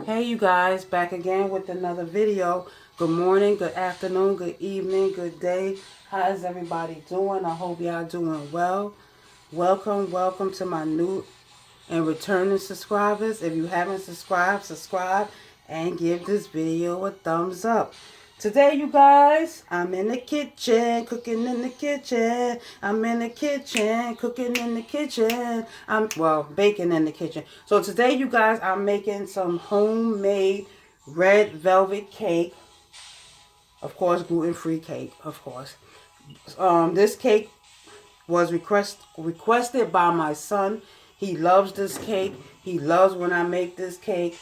Hey you guys, back again with another video. Good morning, good afternoon, good evening, good day. How's everybody doing? I hope y'all doing well. Welcome to my new and returning subscribers. If you haven't subscribed, subscribe and give this video a thumbs up. Today, you guys, I'm in the kitchen, cooking in the kitchen. I'm in the kitchen, cooking in the kitchen. Baking in the kitchen. So today, you guys, I'm making some homemade red velvet cake. Of course, gluten-free cake, of course. This cake was requested by my son. He loves this cake. He loves when I make this cake.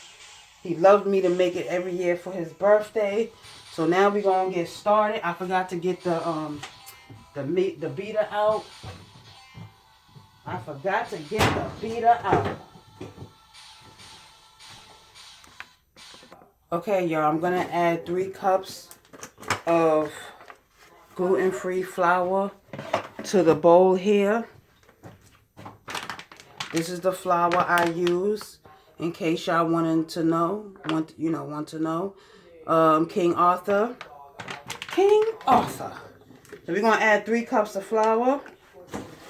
He loves me to make it every year for his birthday. So now we're gonna get started. I forgot to get the beater out. I forgot to get the beater out. Okay, y'all, I'm gonna add 3 cups of gluten-free flour to the bowl here. This is the flour I use in case y'all want to know. King Arthur. So we're gonna add 3 cups of flour.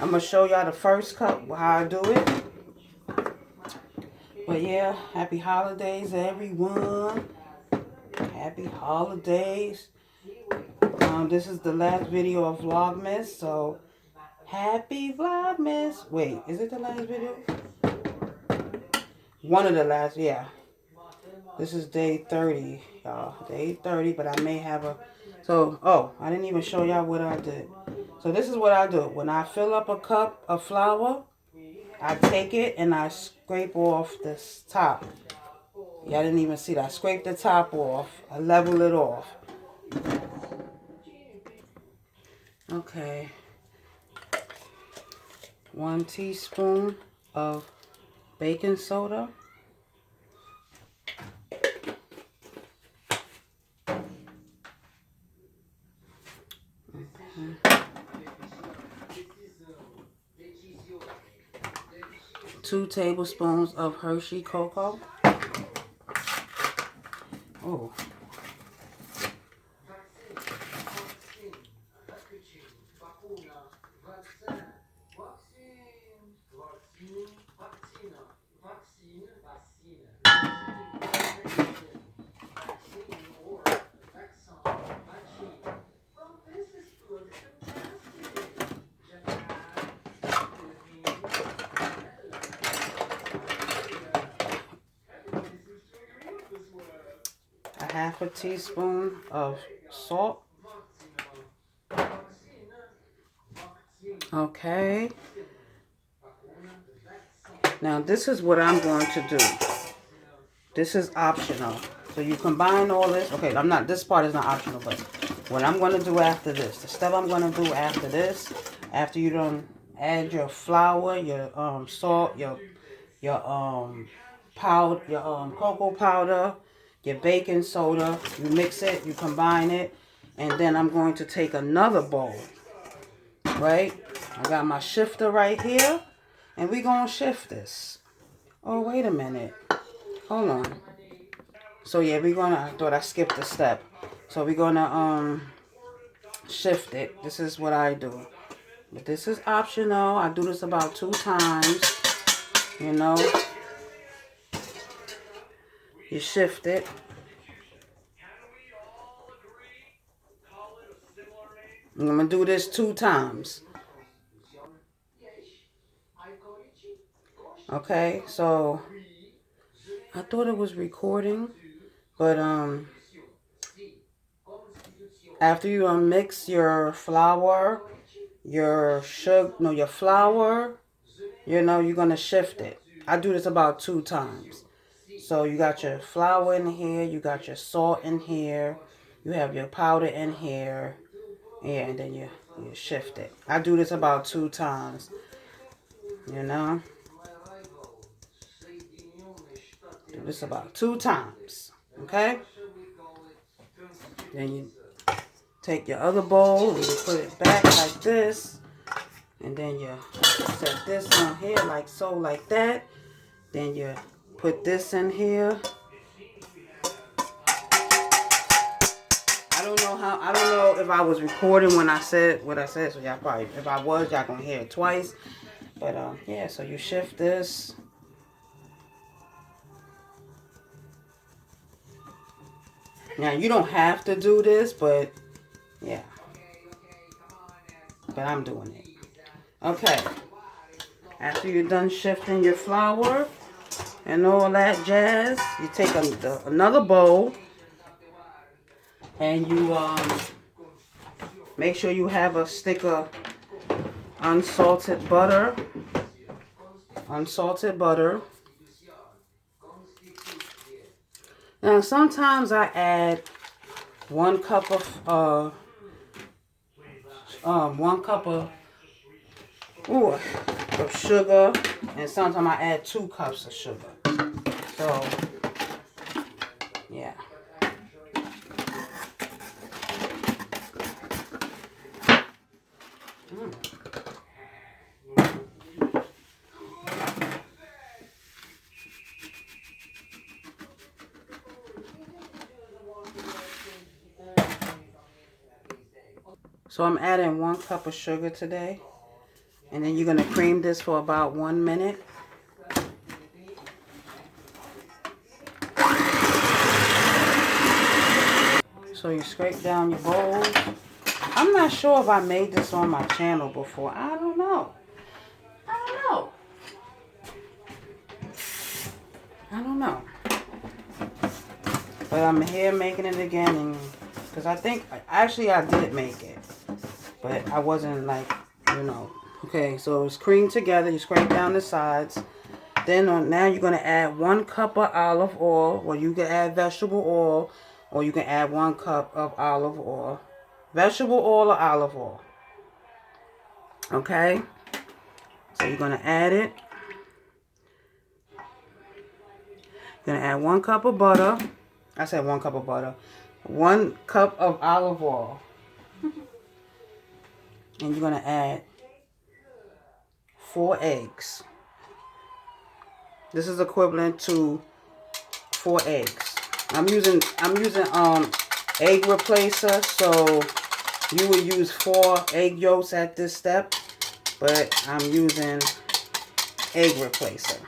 I'm gonna show y'all the first cup how I do it. But yeah, happy holidays, everyone. Happy holidays. This is the last video of Vlogmas, so happy Vlogmas. Wait, is it the last video? One of the last, yeah. This is day 30, y'all. Day 30, but I may have a... I didn't even show y'all what I did. So this is what I do. When I fill up a cup of flour, I take it and I scrape off this top. Y'all didn't even see that. I scrape the top off. I level it off. Okay. 1 teaspoon of baking soda. Okay. 2 tablespoons of Hershey cocoa. Oh. A 1/2 teaspoon of salt. Okay. Now this is what I'm going to do. This is optional. So you combine all this. Okay, this part is not optional, but what I'm going to do after this, the step I'm going to do after this, after you done add your flour, your salt, your powder, your cocoa powder, your baking soda, you mix it, you combine it, and then I'm going to take another bowl, right? I got my shifter right here, and we're going to shift this. Oh, wait a minute. Hold on. So yeah, I thought I skipped a step. So we're gonna shift it. This is what I do. But this is optional. I do this about 2 times. You know. You shift it. I'm gonna do this 2 times. Okay, so I thought it was recording, but after you mix your flour, your flour, you're gonna shift it. I do this about 2 times. So you got your flour in here, you got your salt in here, you have your powder in here, yeah, and then you shift it. I do this about 2 times, Do this about 2 times, okay? Then you take your other bowl and you put it back like this, and then you set this on here like so, like that. Then you put this in here, I don't know if I was recording when I said what I said, so y'all probably, if I was, y'all gonna hear it twice. But yeah, so you shift this. Now you don't have to do this, but yeah. But I'm doing it. Okay. After you're done shifting your flour and all that jazz, you take another bowl and you make sure you have a stick of unsalted butter. Unsalted butter. Now sometimes I add 1 cup of of sugar, and sometimes I add 2 cups of sugar. So yeah. So I'm adding 1 cup of sugar today. And then you're going to cream this for about 1 minute. So you scrape down your bowl. I'm not sure if I made this on my channel before. I don't know. I don't know. But I'm here making it again. And because I think, actually I did make it. But I wasn't like, you know. Okay, so it's creamed together. You scrape down the sides. Then now you're going to add 1 cup of olive oil. Or you can add vegetable oil. Or you can add 1 cup of olive oil. Vegetable oil or olive oil. Okay. So you're going to add it. You're going to add 1 cup of butter. I said 1 cup of butter. 1 cup of olive oil. And you're going to add 4 eggs. This is equivalent to 4 eggs. I'm using egg replacer, so you would use 4 egg yolks at this step, but I'm using egg replacer.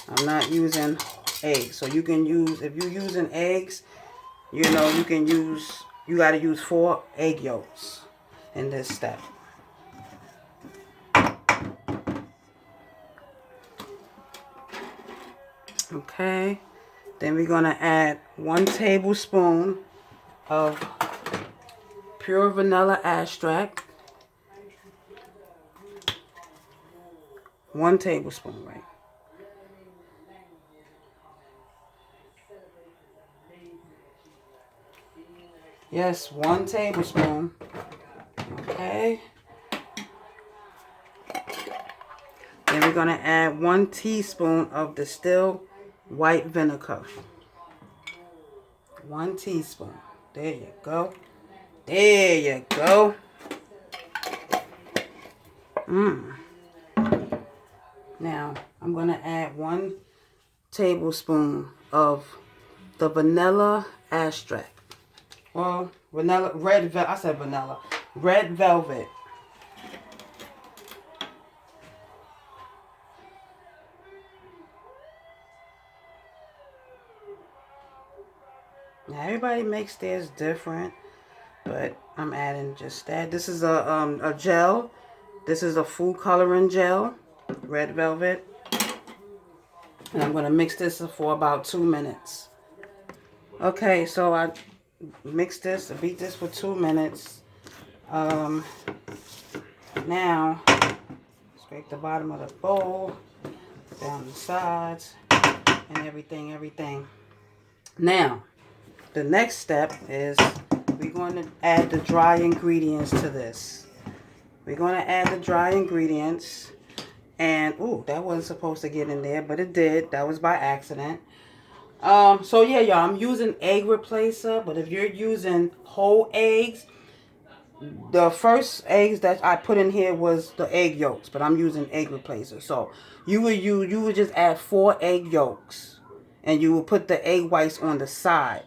I'm not using eggs. So you can use, if you're using eggs, you know, you got to use 4 egg yolks in this step. Okay, then we're going to add 1 tablespoon of pure vanilla extract. 1 tablespoon, right? Yes, 1 tablespoon. Okay. Then we're going to add 1 teaspoon of distilled white vinegar. 1 teaspoon. There you go. There you go. Now, I'm going to add 1 tablespoon of the vanilla extract. Well, vanilla, I said vanilla. Red velvet. Now, everybody makes theirs different, but I'm adding just that. This is a gel. This is a food coloring gel, red velvet. And I'm going to mix this for about 2 minutes. Okay, so I mix this, beat this for 2 minutes. Now, scrape the bottom of the bowl, down the sides, and everything. Now, the next step is we're going to add the dry ingredients to this. We're going to add the dry ingredients. And, ooh, that wasn't supposed to get in there, but it did. That was by accident. So, yeah, y'all, I'm using egg replacer. But if you're using whole eggs, the first eggs that I put in here was the egg yolks. But I'm using egg replacer. So, you would just add 4 egg yolks. And you will put the egg whites on the side.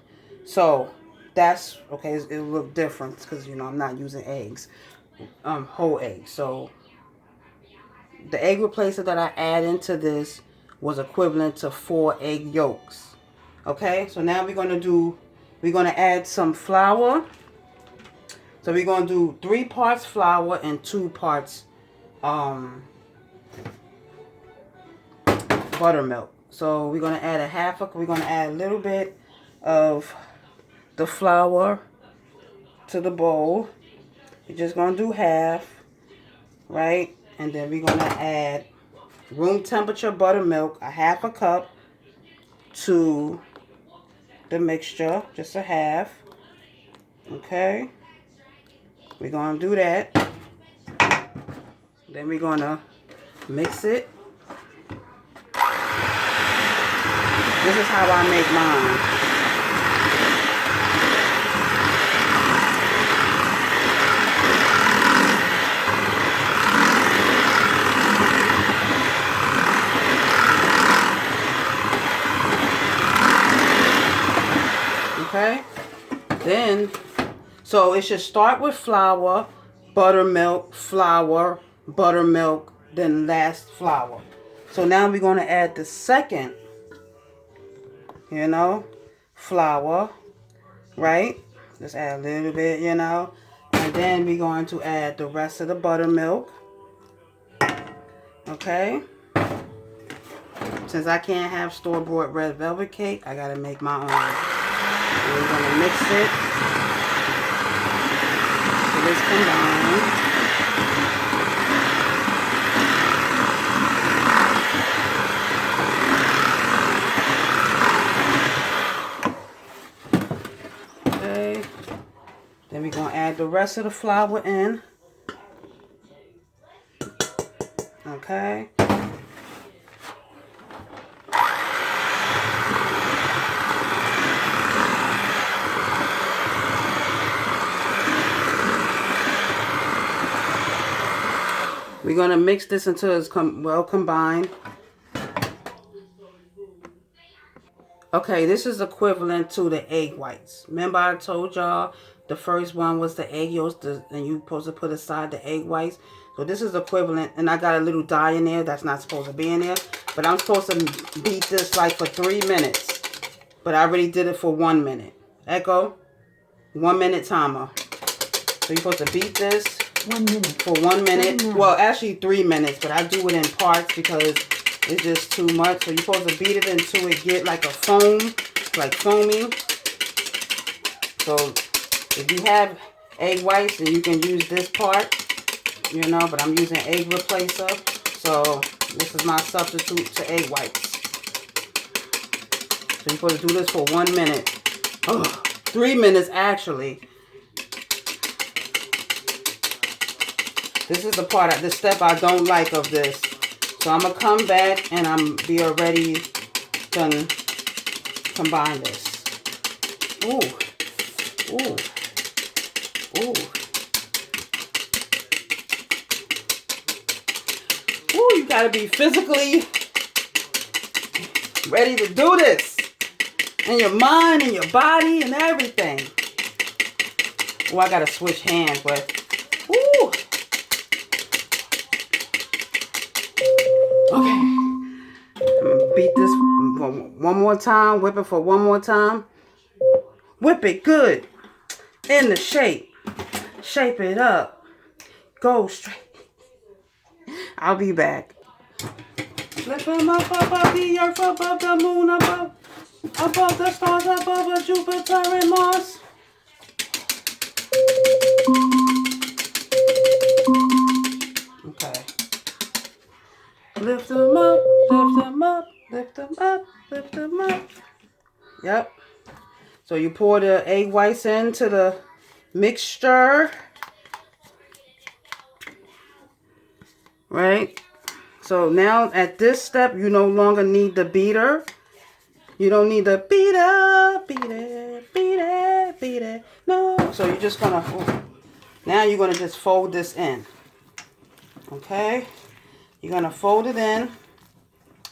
So, that's okay. It'll look different because you know I'm not using eggs, whole eggs. So the egg replacer that I add into this was equivalent to 4 egg yolks. Okay, so now we're gonna add some flour. So we're gonna do 3 parts flour and 2 parts buttermilk. So we're gonna add we're gonna add a little bit of the flour to the bowl. We're just gonna do half, right? And then we're gonna add room temperature buttermilk, a half a cup to the mixture, just a half. Okay, we're gonna do that. Then we're gonna mix it. This is how I make mine. Okay, then, so it should start with flour, buttermilk, flour, buttermilk, then last flour. So now we're going to add the second, flour, right? Just add a little bit, and then we're going to add the rest of the buttermilk. Okay. Since I can't have store-bought red velvet cake, I got to make my own. And we're going to mix it so this combine. Okay. Then we're going to add the rest of the flour in. Okay. We're going to mix this until it's well combined. Okay, this is equivalent to the egg whites. Remember I told y'all the first one was the egg yolks, and you're supposed to put aside the egg whites. So this is equivalent, and I got a little dye in there that's not supposed to be in there. But I'm supposed to beat this like for 3 minutes. But I already did it for 1 minute. Echo, 1 minute timer. So you're supposed to beat this 1 minute. For 1 minute. Well, actually 3 minutes, but I do it in parts because it's just too much. So you're supposed to beat it until it get like a foam, like foamy. So if you have egg whites, then you can use this part, but I'm using egg replacer. So this is my substitute to egg whites. So you're supposed to do this for 1 minute. Oh, 3 minutes actually. This is the step I don't like of this. So I'm going to come back and I'm be already done combine this. Ooh. Ooh. Ooh. Ooh, you got to be physically ready to do this. In your mind and your body and everything. Oh, I got to switch hands, but ooh. Okay, I'm gonna beat this one more time. Whip it for one more time. Whip it good. In the shape. Shape it up. Go straight. I'll be back. Lift them up above the earth, above the moon, above the stars, above Jupiter and Mars. Okay. Lift them up, lift them up, lift them up, lift them up. Yep. So you pour the egg whites into the mixture. Right? So now at this step, you no longer need the beater. You don't need the beater, beat it, beat it, beat it. No. So you're just going to, now you're going to just fold this in. Okay? You're going to fold it in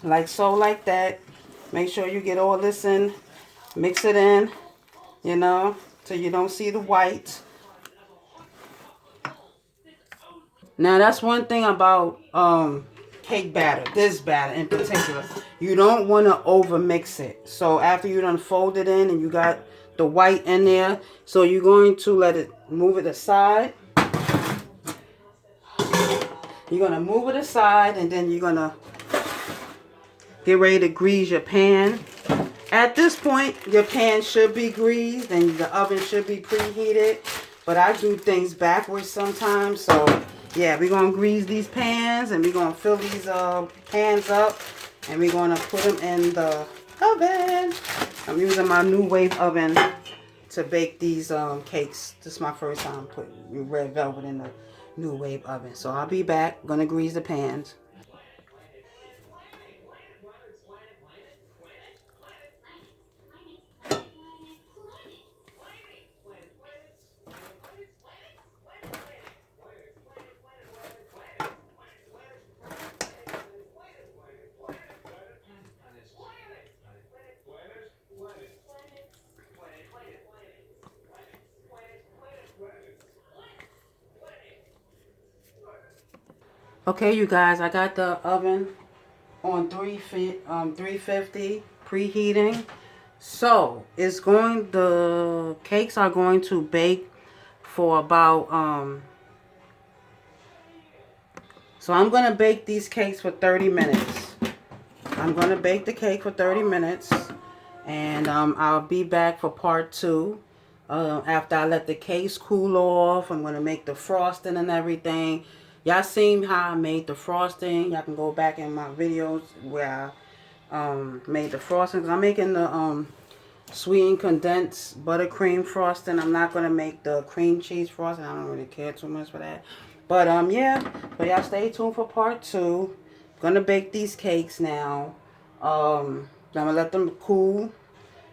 like so, like that. Make sure you get all this in. Mix it in, so you don't see the white. Now that's one thing about cake batter, this batter in particular. You don't want to over mix it. So after you done fold it in and you got the white in there, so you're going to move it aside. You're going to move it aside, and then you're going to get ready to grease your pan. At this point, your pan should be greased and the oven should be preheated. But I do things backwards sometimes. So, yeah, we're going to grease these pans and we're going to fill these pans up. And we're going to put them in the oven. I'm using my new wave oven to bake these cakes. This is my first time putting red velvet in the new wave oven. So I'll be back. I'm going to grease the pans. Okay, you guys, I got the oven on 350 preheating. So the cakes are going to bake for about so I'm going to bake these cakes for 30 minutes. I'm going to bake the cake for 30 minutes, and I'll be back for part 2. After I let the cakes cool off, I'm going to make the frosting and everything. Y'all seen how I made the frosting. Y'all can go back in my videos where I made the frosting. Cause I'm making the sweetened condensed buttercream frosting. I'm not going to make the cream cheese frosting. I don't really care too much for that. But yeah, so y'all stay tuned for part 2. Gonna bake these cakes now. I'm going to let them cool.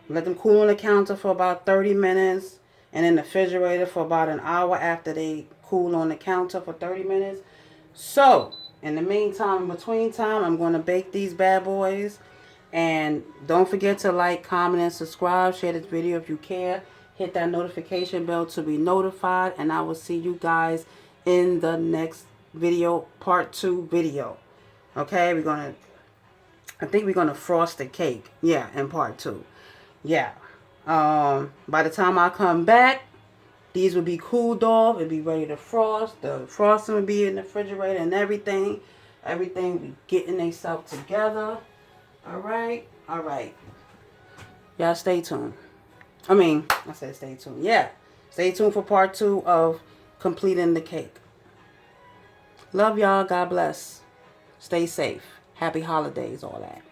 Let them cool on the counter for about 30 minutes. And in the refrigerator for about an hour after they cool on the counter for 30 minutes. So, in the meantime, in between time, I'm going to bake these bad boys. And don't forget to like, comment, and subscribe. Share this video if you care. Hit that notification bell to be notified. And I will see you guys in the next video, part 2 video. Okay, I think we're going to frost the cake. Yeah, in part 2. Yeah. By the time I come back, these will be cooled off and be ready to frost. The frosting will be in the refrigerator and everything. Everything will be getting itself together. Alright? Alright. Y'all stay tuned. I said stay tuned. Yeah. Stay tuned for part 2 of completing the cake. Love y'all. God bless. Stay safe. Happy holidays, all that.